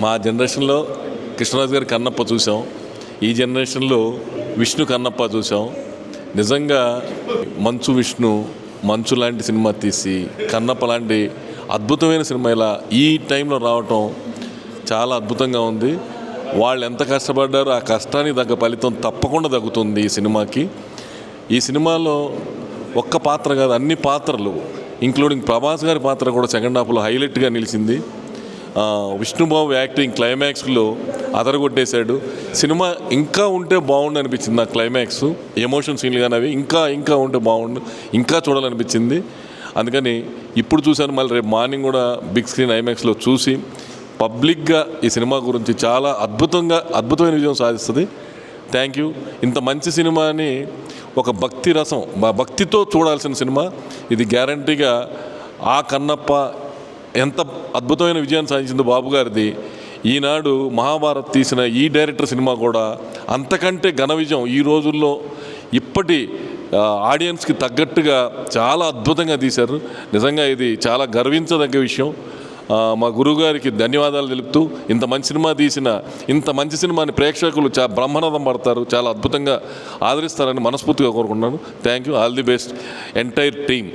మా జనరేషన్లో కృష్ణరాజు గారి కన్నప్ప చూసాం. ఈ జనరేషన్లో విష్ణు కన్నప్ప చూసాం. నిజంగా మంచు విష్ణు మంచు లాంటి సినిమా తీసి కన్నప్ప లాంటి అద్భుతమైన సినిమా ఇలా ఈ టైంలో రావటం చాలా అద్భుతంగా ఉంది. వాళ్ళు ఎంత కష్టపడ్డారో ఆ కష్టానికి తగ్గ ఫలితం తప్పకుండా తగ్గుతుంది ఈ సినిమాకి. ఈ సినిమాలో ఒక్క పాత్ర కాదు, అన్ని పాత్రలు ఇంక్లూడింగ్ ప్రభాస్ గారి పాత్ర కూడా సెకండ్ హాఫ్లో హైలైట్గా నిలిచింది. విష్ణుబాబు యాక్టింగ్ క్లైమాక్స్లో అదరగొట్టేశాడు. సినిమా ఇంకా ఉంటే బాగుండు అనిపించింది నాకు. క్లైమాక్స్ ఎమోషన్ సీన్లు కానీ అవి ఇంకా ఉంటే బాగుండు, ఇంకా చూడాలనిపించింది. అందుకని ఇప్పుడు చూశాను, మళ్ళీ రేపు మార్నింగ్ కూడా బిగ్ స్క్రీన్ ఐమాక్స్లో చూసి పబ్లిక్గా ఈ సినిమా గురించి చాలా అద్భుతమైన విజయం సాధిస్తుంది. Thank you. ఇంత మంచి సినిమాని ఒక భక్తి రసం, భక్తితో చూడాల్సిన సినిమా ఇది. గ్యారంటీగా ఆ కన్నప్ప ఎంత అద్భుతమైన విజయాన్ని సాధించిందో బాబు గారిది, ఈనాడు మహాభారత్ తీసిన ఈ డైరెక్టర్ సినిమా కూడా అంతకంటే ఘన విజయం ఈ రోజుల్లో ఇప్పటి ఆడియన్స్కి తగ్గట్టుగా చాలా అద్భుతంగా తీశారు. నిజంగా ఇది చాలా గర్వించదగ్గ విషయం. మా గురువుగారికి ధన్యవాదాలు తెలుపుతూ, ఇంత మంచి సినిమా తీసిన ఇంత మంచి సినిమాని ప్రేక్షకులు బ్రహ్మరథం పడతారు, చాలా అద్భుతంగా ఆదరిస్తారని మనస్ఫూర్తిగా కోరుకుంటున్నాను. Thank you. All the best entire team.